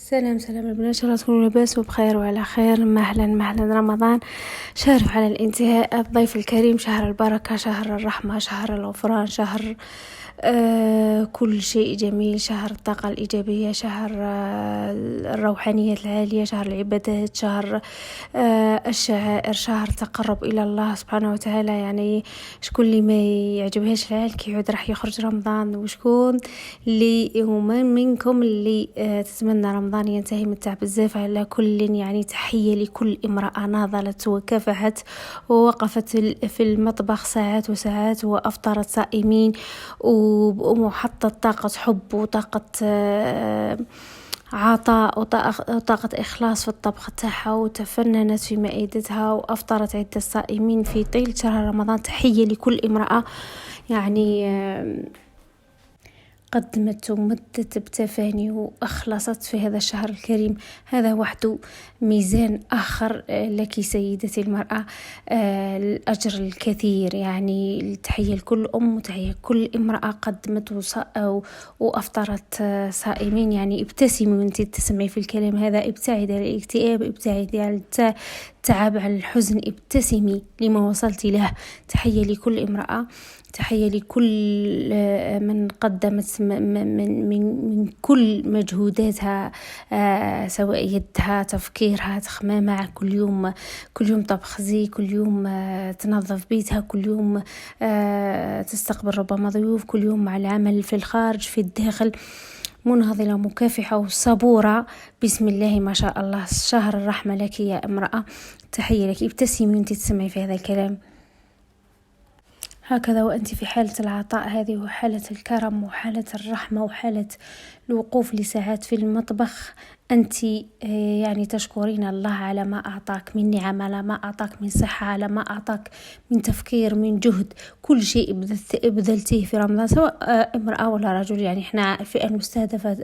سلام البنات، ان شاء الله تكونوا لاباس وبخير وعلى خير. مهلا رمضان شهر على الانتهاء، الضيف الكريم، شهر البركة، شهر الرحمة، شهر الغفران، شهر كل شيء جميل، شهر الطاقة الإيجابية، شهر الروحانية العالية، شهر العبادات، شهر الشعائر، شهر تقرب إلى الله سبحانه وتعالى. يعني شكون اللي ما يعجبهاش العال كي يعود راح يخرج رمضان، وشكون اللي ومن منكم اللي تتمنى رمضان ينتهي متاع بزاف. على كل يعني تحية لكل امرأة ناضلت وكافحت ووقفت في المطبخ ساعات وساعات وأفطرت صائمين ومحطة طاقة حب وطاقة عطاء وطاقة إخلاص في الطبخ تاعها، وتفننت في مائدتها وأفطرت عدة الصائمين في طيلة شهر رمضان. تحية لكل امرأة يعني قدمت ومدت بتفاني وأخلصت في هذا الشهر الكريم. هذا وحده ميزان آخر لك سيدتي المرأة، الأجر الكثير. يعني التحية لكل أم وتحية كل امرأة قدمت وأفطرت صائمين. يعني ابتسمي وانت تسمعي في الكلام هذا، ابتعدي عن الاكتئاب، ابتعدي عن التعب، عن الحزن، ابتسمي لما وصلت له. تحية لكل امرأة، تحية لكل من قدمت من كل مجهوداتها، سواء يدها، تفكيرها، تخمامها، كل يوم طبخ زي، كل يوم تنظف بيتها، كل يوم تستقبل ربما ضيوف، كل يوم مع العمل في الخارج في الداخل، منهضلة مكافحة وصبورة. بسم الله ما شاء الله، شهر الرحمة لك يا امرأة. تحية لك، ابتسمي وانت تسمعي في هذا الكلام هكذا وأنت في حالة العطاء هذه، وحالة الكرم، وحالة الرحمة، وحالة الوقوف لساعات في المطبخ. أنت يعني تشكرين الله على ما أعطاك من نعم، على ما أعطاك من صحة، على ما أعطاك من تفكير، من جهد. كل شيء بذلتيه في رمضان، سواء امرأة ولا رجل. يعني احنا الفئة المستهدفة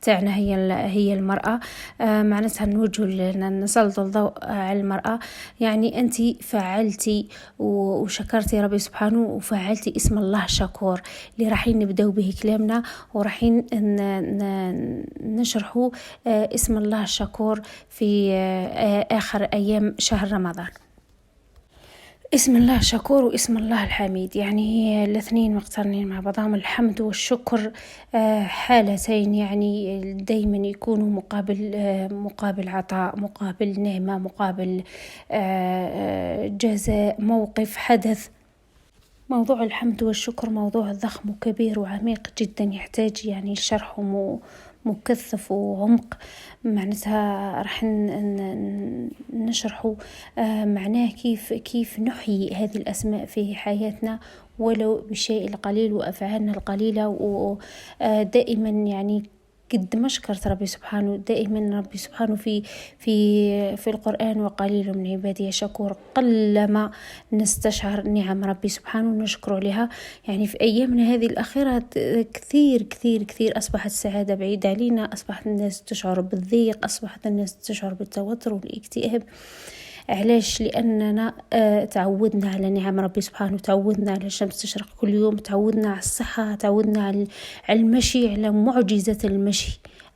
تاعنا هي المرأة. معناتها نسلط الضوء على المرأة. يعني أنت فعلتي وشكرتي ربي سبحانه وفعلتي اسم الله الشكور اللي راحين نبداو به كلامنا، وراحين نشرحوا اسم الله الشكور في آخر أيام شهر رمضان. اسم الله الشكور واسم الله الحميد، يعني الاثنين مقترنين مع بعضهم. الحمد والشكر حالتين يعني دايما يكونوا مقابل عطاء، مقابل نعمة، مقابل جزاء، موقف، حدث. موضوع الحمد والشكر موضوع ضخم وكبير وعميق جدا، يحتاج يعني شرح مكثف وعمق. معناتها راح نشرحه معناه كيف نحيي هذه الأسماء في حياتنا ولو بالشيء القليل وأفعالنا القليلة. ودائما يعني قد ما شكرت ربي سبحانه، دائما ربي سبحانه في القرآن وقليل من عبادي شكور. قلما نستشعر نعم ربي سبحانه ونشكر لها. يعني في أيامنا هذه الأخيرة كثير كثير كثير أصبحت السعادة بعيدة علينا، أصبحت الناس تشعر بالضيق، أصبحت الناس تشعر بالتوتر والاكتئاب. علاش؟ لأننا تعودنا على نعم ربي سبحانه، تعودنا على الشمس تشرق كل يوم، تعودنا على الصحة، تعودنا على المشي، على معجزة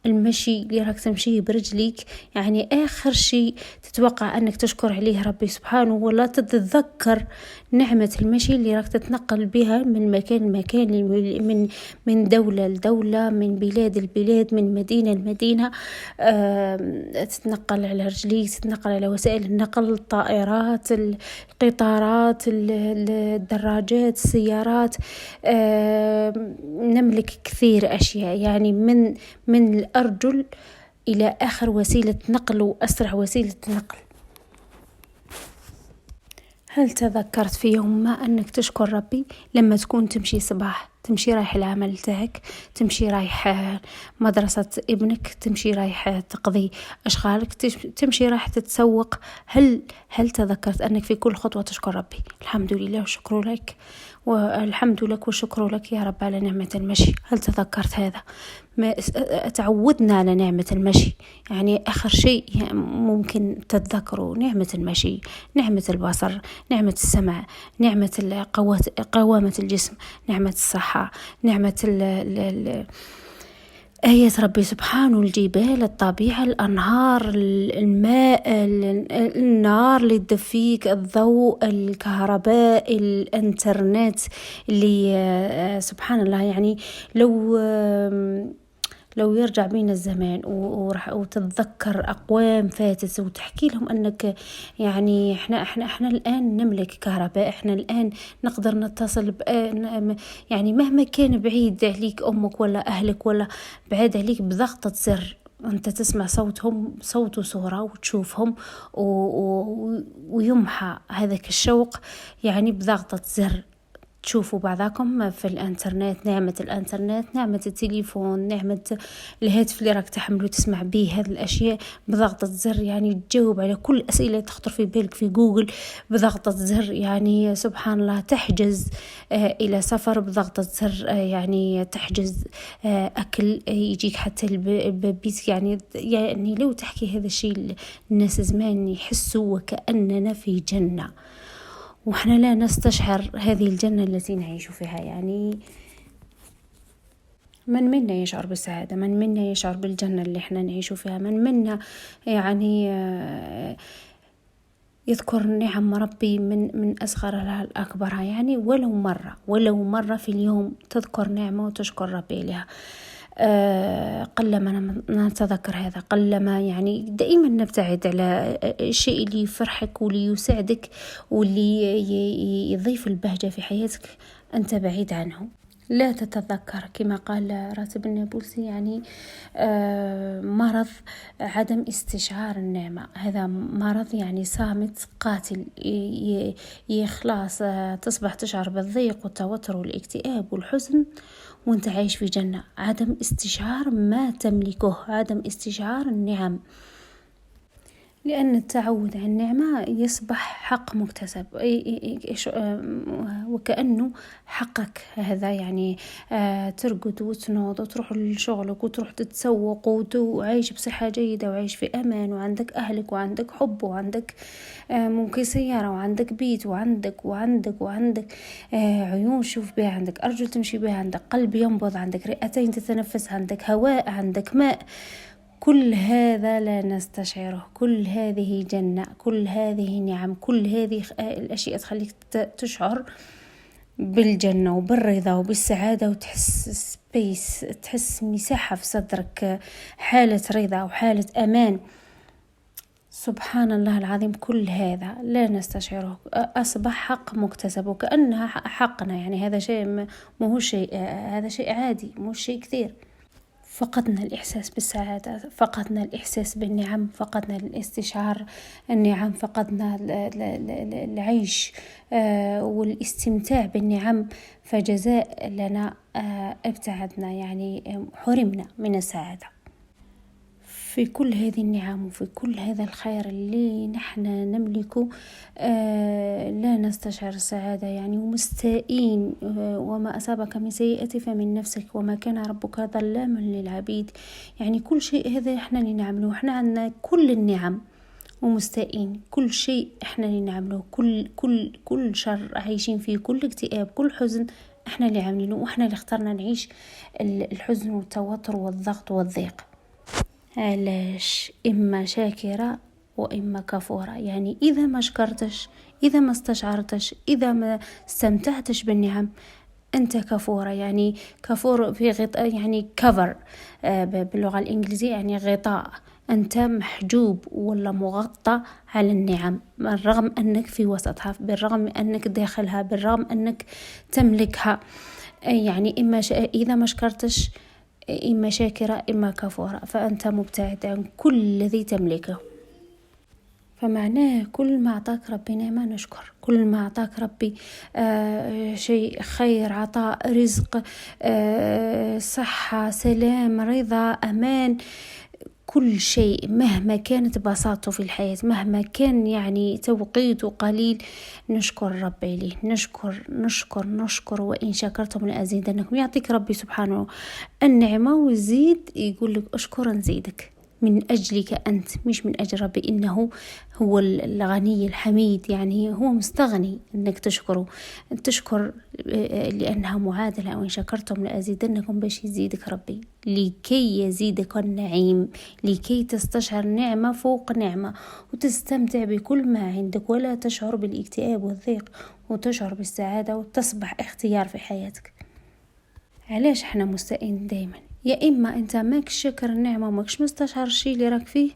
المشي اللي راك تمشيه برجليك. يعني آخر شيء تتوقع أنك تشكر عليه ربي سبحانه، ولا تتذكر نعمة المشي اللي راك تتنقل بها من مكان لمكان، من دولة لدولة، من بلاد لبلاد، من مدينة لمدينة. تتنقل على رجليك، تتنقل على وسائل النقل، الطائرات، القطارات، الدراجات، السيارات. نملك كثير أشياء، يعني من الأرجل إلى آخر وسيلة نقل وأسرع وسيلة نقل. هل تذكرت في يوم ما أنك تشكر ربي لما تكون تمشي صباح، تمشي رايح العمل تاعك، تمشي رايح مدرسة ابنك، تمشي رايح تقضي أشغالك، تمشي رايح تتسوق؟ هل تذكرت أنك في كل خطوة تشكر ربي؟ الحمد لله وشكر لك، والحمد لك والشكر لك يا رب على نعمة المشي. هل تذكرت هذا؟ ما تعودنا على نعمة المشي. يعني آخر شيء ممكن تتذكروا نعمة المشي، نعمة البصر، نعمة السمع، نعمة قوامة الجسم، نعمة الصحة، نعمة آية ربي سبحانه، الجبال، الطبيعة، الأنهار، الماء، النار اللي تدفيك، الضوء، الكهرباء، الإنترنت اللي سبحان الله. يعني لو يرجع بينا الزمان وتتذكر أقوام فاتت وتحكي لهم أنك يعني إحنا الآن نملك كهرباء، إحنا الآن نقدر نتصل يعني مهما كان بعيد عليك أمك ولا أهلك ولا بعيد عليك، بضغطة زر أنت تسمع صوتهم، صوت وصورة، وتشوفهم ويمحى هذاك الشوق يعني بضغطة زر. تشوفوا بعضكم في الانترنت، نعمة الانترنت، نعمة التليفون، نعمة الهاتف اللي راك تحمله تسمع به هذه الاشياء بضغطة زر. يعني تجاوب على كل اسئلة تخطر في بالك في جوجل بضغطة زر. يعني سبحان الله، تحجز الى سفر بضغطة زر، يعني تحجز اكل يجيك حتى البيت. يعني لو تحكي هذا الشيء الناس زمان يحسوا وكأننا في جنة، وإحنا لا نستشعر هذه الجنة التي نعيش فيها. يعني من منا يشعر بالسعادة؟ من منا يشعر بالجنة اللي إحنا نعيش فيها؟ من منا يعني يذكر نعم ربي من أصغرها لأكبرها؟ يعني ولو مرة في اليوم تذكر نعمة وتشكر ربي لها. قلما نتذكر هذا، قلما يعني دائما نبتعد على الشيء اللي يفرحك واللي يساعدك واللي يضيف البهجة في حياتك، أنت بعيد عنه. لا تتذكر كما قال راتب النابلسي، يعني مرض عدم استشعار النعمة. هذا مرض يعني صامت قاتل، خلاص تصبح تشعر بالضيق والتوتر والاكتئاب والحزن وانت عايش في جنة. عدم استشعار ما تملكه، عدم استشعار النعم، لأن التعود على النعمة يصبح حق مكتسب، وكأنه حقك هذا. يعني ترقد وتنوض وتروح لشغلك وتروح تتسوق وعايش بصحة جيدة وعايش في أمان، وعندك أهلك وعندك حب وعندك ممكن سيارة وعندك بيت وعندك عيون شوف بها، عندك أرجل تمشي بها، عندك قلب ينبض، عندك رئتين تتنفس، عندك هواء، عندك ماء. كل هذا لا نستشعره. كل هذه جنة، كل هذه نعم، كل هذه الأشياء تخليك تشعر بالجنة وبالرضا وبالسعادة، وتحس سبيس، تحس مساحة في صدرك، حالة رضا وحالة أمان. سبحان الله العظيم، كل هذا لا نستشعره، أصبح حق مكتسب وكأنها حقنا. يعني هذا شيء مو شيء، هذا شيء عادي، مو شيء كثير. فقدنا الإحساس بالسعادة، فقدنا الإحساس بالنعم، فقدنا الاستشعار النعم، فقدنا العيش والاستمتاع بالنعم. فجزاء لنا ابتعدنا، يعني حرمنا من السعادة. في كل هذه النعم وفي كل هذا الخير اللي نحن نملكه لا نستشعر السعادة. يعني ومستائين، وما أصابك من سيئة فمن نفسك وما كان ربك ظلاما للعبيد. يعني كل شيء هذا احنا اللي نعمله، احنا عندنا كل النعم ومستائين، كل شيء احنا اللي نعمله، كل شر عايشين فيه، كل اكتئاب، كل حزن احنا اللي عاملينه، واحنا اللي اخترنا نعيش الحزن والتوتر والضغط والضيق. علاش؟ إما شاكرة وإما كفورة. يعني إذا ما شكرتش، إذا ما استشعرتش، إذا ما استمتعتش بالنعم، أنت كفورة. يعني كفور في غطاء، يعني cover باللغة الإنجليزية، يعني غطاء. أنت محجوب ولا مغطى على النعم، بالرغم أنك في وسطها، بالرغم أنك داخلها، بالرغم أنك تملكها. يعني إذا ما شكرتش، إما شاكرة إما كفورة، فأنت مبتعد عن كل الذي تملكه. فمعناه كل ما أعطاك ربي نعمة نشكر، كل ما أعطاك ربي شيء خير، عطاء، رزق، صحة، سلام، رضا، أمان، كل شيء مهما كانت بساطته في الحياة، مهما كان يعني توقيته قليل، نشكر ربي ليه. نشكر وإن شكرتم لأزيدنكم. يعطيك ربي سبحانه النعمة ويزيد، يقول لك أشكر نزيدك. من أجلك أنت، مش من أجل ربي. إنه هو الغني الحميد، يعني هو مستغني أنك تشكره. تشكر لأنها معادلة، وإن شكرتم لأزيدنكم، باش يزيدك ربي، لكي يزيدك النعيم، لكي تستشعر نعمة فوق نعمة وتستمتع بكل ما عندك، ولا تشعر بالاكتئاب والضيق، وتشعر بالسعادة وتصبح اختيار في حياتك. علاش احنا مستائين دايما؟ يا إما أنت ماكش شكر النعمة وماكش مستشعر الشيء اللي راك فيه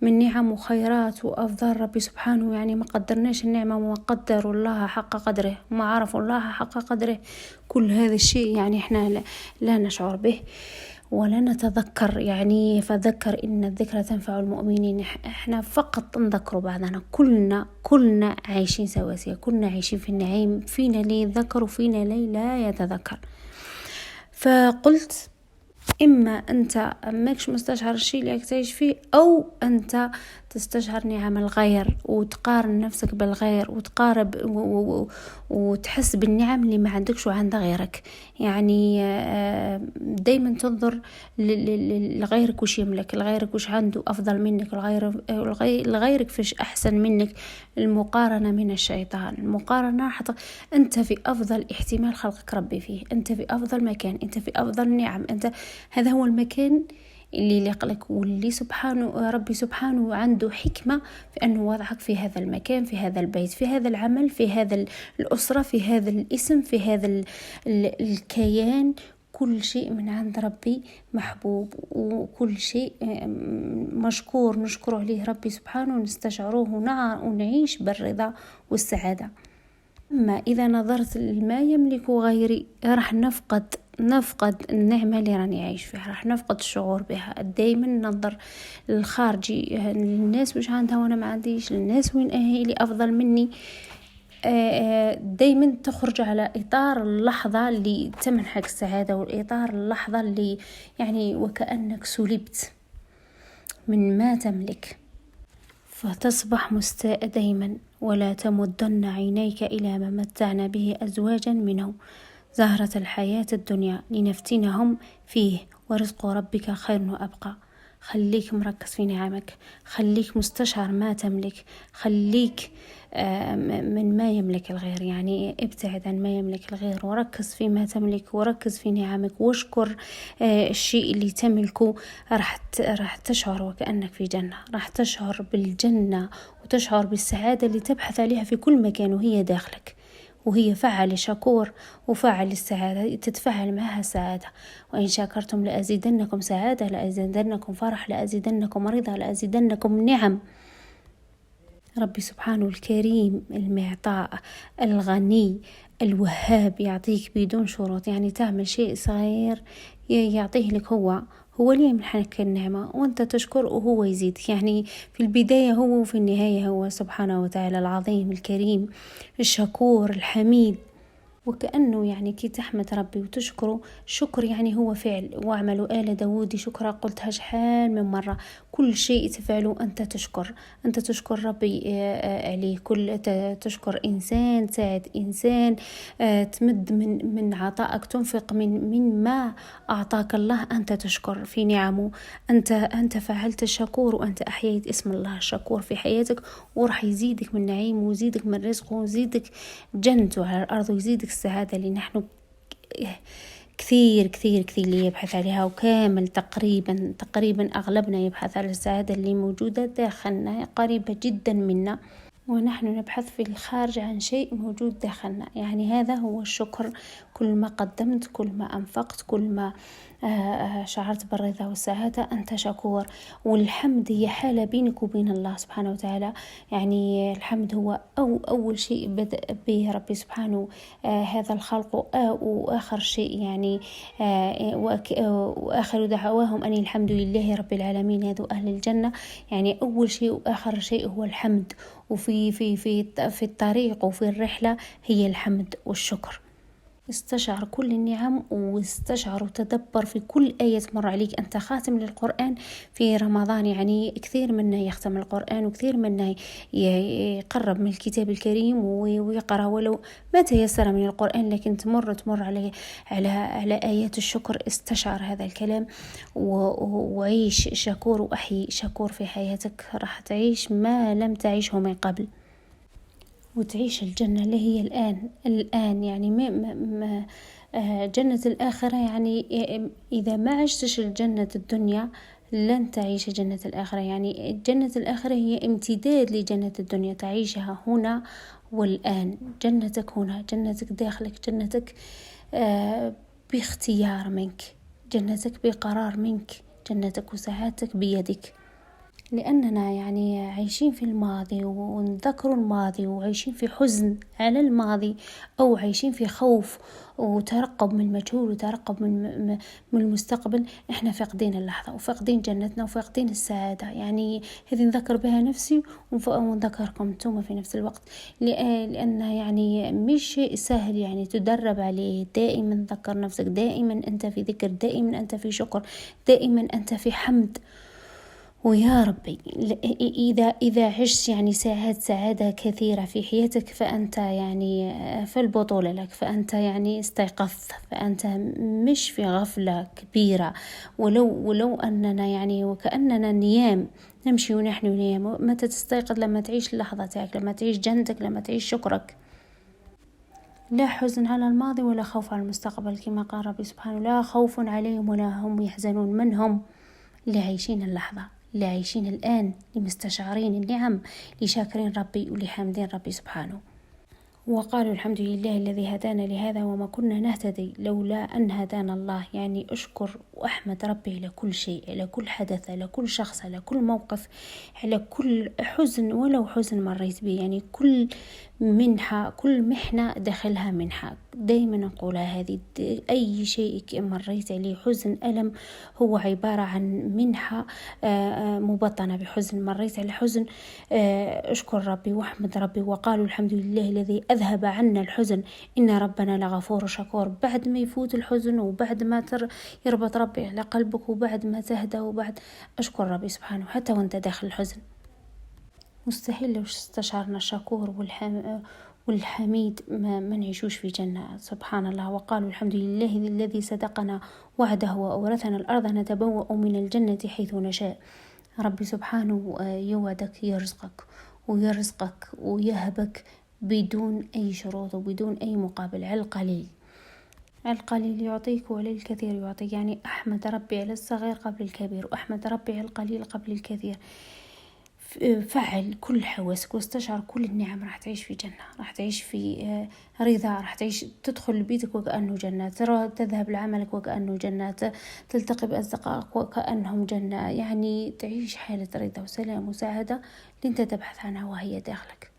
من نعم وخيرات وأفضال ربي سبحانه، يعني ما قدرناش النعمة وما قدروا الله حق قدره، ما عرفوا الله حق قدره. كل هذا الشيء يعني احنا لا نشعر به ولا نتذكر. يعني فذكر إن الذكرى تنفع المؤمنين. احنا فقط نذكر بعضنا، كلنا عايشين سواسية، كلنا عايشين في النعيم، فينا اللي يتذكر وفينا اللي لا يتذكر. فقلت إما أنت ماكش مستشعر الشيء اللي تعيش فيه، أو أنت تستشعر نعم الغير وتقارن نفسك بالغير وتقارب وتحس بالنعم اللي ما عندكش وعند غيرك. يعني دايما تنظر لغيرك وش يملك، لغيرك وش عنده أفضل منك، لغيرك فيش أحسن منك. المقارنة من الشيطان. المقارنة أنت في أفضل احتمال خلقك ربي فيه، أنت في أفضل مكان، أنت في أفضل نعم، أنت هذا هو المكان اللي يليق لك، واللي ربي سبحانه عنده حكمة في أنه وضعك في هذا المكان، في هذا البيت، في هذا العمل، في هذا الأسرة، في هذا الاسم، في هذا الكيان. كل شيء من عند ربي محبوب، وكل شيء مشكور نشكر عليه ربي سبحانه ونستشعروه ونعيش بالرضا والسعادة. أما إذا نظرت لما يملك غيري راح نفقد النعمة اللي راني عايش فيها، راح نفقد الشعور بها. دايما ننظر للخارجي، للناس وش عندها وانا ما عنديش، للناس وين اهلي افضل مني. دايما تخرج على اطار اللحظة اللي تمنحك السعادة، والاطار اللحظة اللي يعني وكأنك سلبت من ما تملك. فتصبح مستاء دايما. ولا تمدن عينيك إلى ما متعنا به أزواجا منه زهرة الحياة الدنيا لنفتنهم فيه ورزق ربك خير وأبقى. خليك مركز في نعمك، خليك مستشعر ما تملك، خليك من ما يملك الغير، يعني ابتعد عن ما يملك الغير وركز في ما تملك، وركز في نعمك واشكر الشيء اللي تملكه. راح تشعر وكأنك في جنة، راح تشعر بالجنة وتشعر بالسعادة اللي تبحث عليها في كل مكان وهي داخلك، وهي فعل شكور وفعل السعادة، تتفاعل معها سعادة. وإن شكرتم لأزيدنكم سعادة، لأزيدنكم فرح، لأزيدنكم رضا، لأزيدنكم نعم. ربي سبحانه الكريم المعطاء الغني الوهاب يعطيك بدون شروط. يعني تعمل شيء صغير يعطيه لك، هو اللي يمنحك النعمة وانت تشكر وهو يزيدك. يعني في البداية هو وفي النهاية هو سبحانه وتعالى العظيم الكريم الشكور الحميد. وكأنه يعني كي تحمد ربي وتشكره، شكر يعني هو فعل. واعملوا آل داود شكرا، قلتها شحال من مرة. كل شيء تفعله أنت تشكر ربي عليه. تشكر إنسان، تساعد إنسان، تمد من عطائك، تنفق من ما أعطاك الله، أنت تشكر في نعمه. أنت فعلت الشكور، وأنت أحييت اسم الله الشكور في حياتك، وراح يزيدك من نعيم، ويزيدك من رزقه، ويزيدك جنته على الأرض، ويزيدك السعادة اللي نحن كثير كثير كثير اللي يبحث عليها. وكامل تقريبا أغلبنا يبحث على السعادة اللي موجودة داخلنا، قريبة جدا منا، ونحن نبحث في الخارج عن شيء موجود داخلنا. يعني هذا هو الشكر. كل ما قدمت، كل ما أنفقت، كل ما شعرت بالرضا والسعادة، أنت شكور. والحمد هي حالة بينك وبين الله سبحانه وتعالى. يعني الحمد هو أول شيء بدأ به ربي سبحانه هذا الخلق، وآخر شيء يعني وآخر دعواهم أن الحمد لله رب العالمين، هذو أهل الجنة. يعني أول شيء وآخر شيء هو الحمد، وفي في في في الطريق وفي الرحلة هي الحمد والشكر. استشعر كل النعم، واستشعر وتدبر في كل آية تمر عليك. أنت خاتم للقرآن في رمضان، يعني كثير منا يختم القرآن، وكثير منا يقرب من الكتاب الكريم ويقرأ ولو ما تيسر من القرآن، لكن تمر عليه على آيات الشكر. استشعر هذا الكلام وعيش شكور، وأحيي شكور في حياتك. راح تعيش ما لم تعيشه من قبل، وتعيش الجنة اللي هي الآن يعني جنة الآخرة. يعني إذا ما عشتش الجنة الدنيا لن تعيش جنة الآخرة. يعني جنة الآخرة هي امتداد لجنة الدنيا، تعيشها هنا والآن. جنتك هنا، جنتك داخلك، جنتك باختيار منك، جنتك بقرار منك، جنتك وسعادتك بيدك. لأننا يعني عايشين في الماضي ونذكر الماضي، وعايشين في حزن على الماضي، أو عايشين في خوف وترقب من المجهول، وترقب من المستقبل. احنا فاقدين اللحظة، وفاقدين جنتنا، وفاقدين السعادة. يعني هذه نذكر بها نفسي ونذكركم انتم في نفس الوقت، لأن يعني مش شيء سهل يعني تدرب عليه. دائما ذكر نفسك، دائما أنت في ذكر، دائما أنت في شكر، دائما أنت في حمد. ويا ربي إذا عشت يعني سعادة كثيرة في حياتك، فأنت يعني في البطولة لك، فأنت يعني استيقظت، فأنت مش في غفلة كبيرة. ولو أننا يعني وكأننا نيام، نمشي ونحن نيام. متى تستيقظ؟ لما تعيش اللحظة تاعك، لما تعيش جنتك، لما تعيش شكرك. لا حزن على الماضي ولا خوف على المستقبل، كما قال ربي سبحانه: لا خوف عليهم ولا هم يحزنون. من هم؟ اللي عايشين اللحظة، اللي عايشين الآن، اللي مستشعرين النعم، اللي شاكرين ربي واللي حامدين ربي سبحانه. وقالوا: الحمد لله الذي هدانا لهذا وما كنا نهتدي لولا أن هدانا الله. يعني أشكر وأحمد ربي على كل شيء، على كل حدث، على كل شخص، على كل موقف، على كل حزن ولو حزن مريت به. يعني كل منحة، كل محنة داخلها منحة. دايما نقولها هذه: أي شيء مريت عليه، حزن، ألم، هو عبارة عن منحة مبطنة بحزن. مريت على حزن، أشكر ربي واحمد ربي. وقالوا: الحمد لله الذي أذهب عنا الحزن إن ربنا لغفور شكور. بعد ما يفوت الحزن، وبعد ما يربط ربي على قلبك، وبعد ما تهدى، وبعد أشكر ربي سبحانه حتى وانت داخل الحزن. مستحيل لو استشعرنا الشكور والحميد ما نعيشوش في جنة. سبحان الله. وقالوا: الحمد لله الذي صدقنا وعده وأورثنا الأرض نتبوأ من الجنة حيث نشاء. ربي سبحانه يوعدك، يرزقك ويهبك بدون أي شروط وبدون أي مقابل، على القليل يعطيك وللكثير يعطيك. يعني أحمد ربي على الصغير قبل الكبير، وأحمد ربي على القليل قبل الكثير. فعل كل حواسك واستشعر كل النعم. راح تعيش في جنة، راح تعيش في رضا، راح تعيش، تدخل بيتك وكأنه جنة، تذهب لعملك وكأنه جنة، تلتقي بأصدقائك وكأنهم جنة. يعني تعيش حالة رضا وسلام وسعادة اللي انت تبحث عنها وهي داخلك.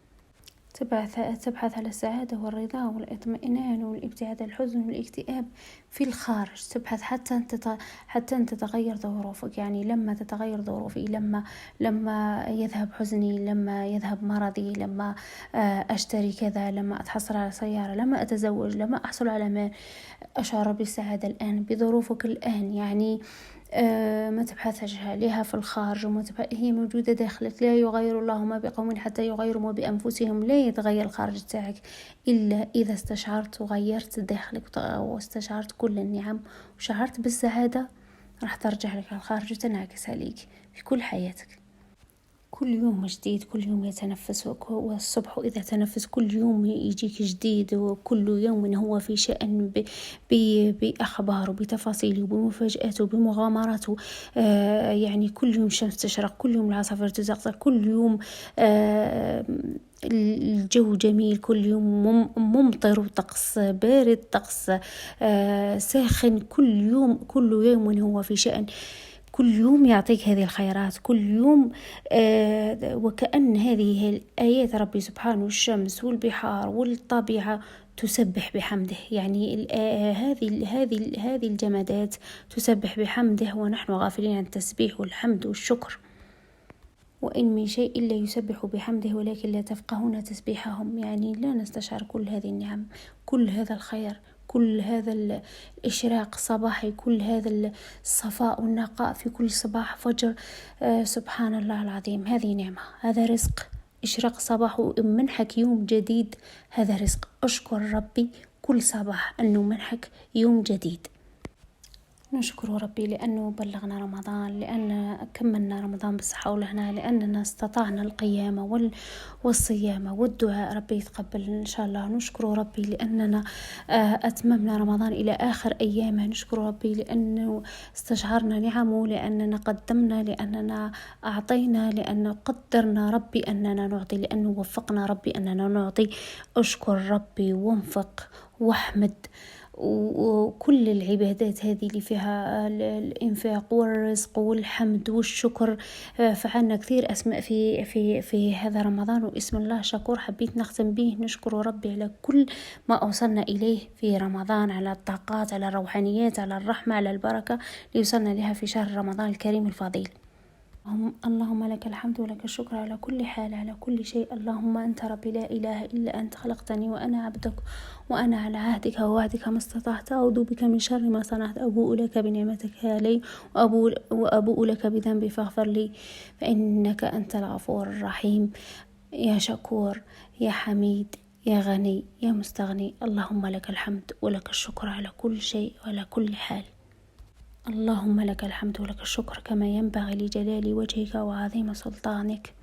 تبحث على السعادة والرضا والاطمئنان والابتعاد عن الحزن والاكتئاب في الخارج. تبحث حتى أن تتغير ظروفك. يعني لما تتغير ظروفي، لما يذهب حزني، لما يذهب مرضي، لما أشتري كذا، لما أتحصل على سيارة، لما أتزوج، لما أحصل على مال، أشعر بالسعادة الآن بظروفك الآن. يعني ما تبحثش عليها في الخارج، هي موجودة داخلك. لا يغير الله ما بقوم حتى يغيروا ما بأنفسهم. لا يتغير الخارج تاعك إلا إذا استشعرت وغيرت داخلك واستشعرت كل النعم وشعرت بالسعادة. راح ترجع لك الخارج وتنعكس عليك في كل حياتك. كل يوم جديد، كل يوم يتنفس، والصبح إذا تنفس كل يوم يجيك جديد، وكل يوم هو في شأن بأخباره، بتفاصيله، بمفاجآته، بمغامراته. يعني كل يوم الشمس تشرق، كل يوم العصافير تزقزق، كل يوم الجو جميل، كل يوم ممطر وطقس بارد، طقس ساخن. كل يوم هو في شأن. كل يوم يعطيك هذه الخيرات، كل يوم وكأن هذه الآيات ربي سبحانه، الشمس والبحار والطبيعة تسبح بحمده. يعني هذه الجمادات تسبح بحمده، ونحن غافلين عن التسبيح والحمد والشكر. وإن من شيء إلا يسبح بحمده ولكن لا تفقهون تسبيحهم. يعني لا نستشعر كل هذه النعم، كل هذا الخير، كل هذا الإشراق الصباحي، كل هذا الصفاء والنقاء في كل صباح فجر. سبحان الله العظيم، هذه نعمة، هذا رزق. إشراق صباح ومنحك يوم جديد، هذا رزق. أشكر ربي كل صباح أنه منحك يوم جديد. نشكر ربي لأنه بلغنا رمضان، لأن كملنا رمضان بالصحة والهنا، لأننا استطعنا القيام والصيام والدعاء. ربي يتقبل إن شاء الله. نشكر ربي لأننا أتممنا رمضان إلى آخر أيامه. نشكر ربي لأنه استشعرنا نعمه، لأننا قدمنا، لأننا أعطينا، لأنه قدرنا ربي أننا نعطي، لأنه وفقنا ربي أننا نعطي. أشكر ربي وانفق واحمد. وكل العبادات هذه اللي فيها الإنفاق والرزق والحمد والشكر، فعلنا كثير أسماء في هذا رمضان، واسم الله شكور حبيت نختم به. نشكر ربي على كل ما أوصلنا إليه في رمضان، على الطاقات، على الروحانيات، على الرحمة، على البركة اللي وصلنا لها في شهر رمضان الكريم الفضيل. اللهم لك الحمد ولك الشكر على كل حال، على كل شيء. اللهم أنت ربي لا إله إلا أنت، خلقتني وأنا عبدك، وأنا على عهدك ووعدك ما استطعت. أعوذ بك من شر ما صنعت. أبوء لك بنعمتك علي وأبوء لك بذنبي فاغفر لي، فإنك أنت الغفور الرحيم. يا شكور، يا حميد، يا غني، يا مستغني. اللهم لك الحمد ولك الشكر على كل شيء وعلى كل حال. اللهم لك الحمد ولك الشكر كما ينبغي لجلال وجهك وعظيم سلطانك.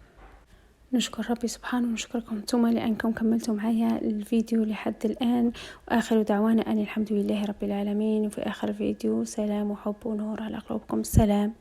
نشكر ربي سبحانه، ونشكركم انتم لأنكم كملتوا معايا الفيديو لحد الآن. وآخر دعوانا أن الحمد لله رب العالمين. وفي آخر الفيديو سلام وحب ونور على قلوبكم. السلام.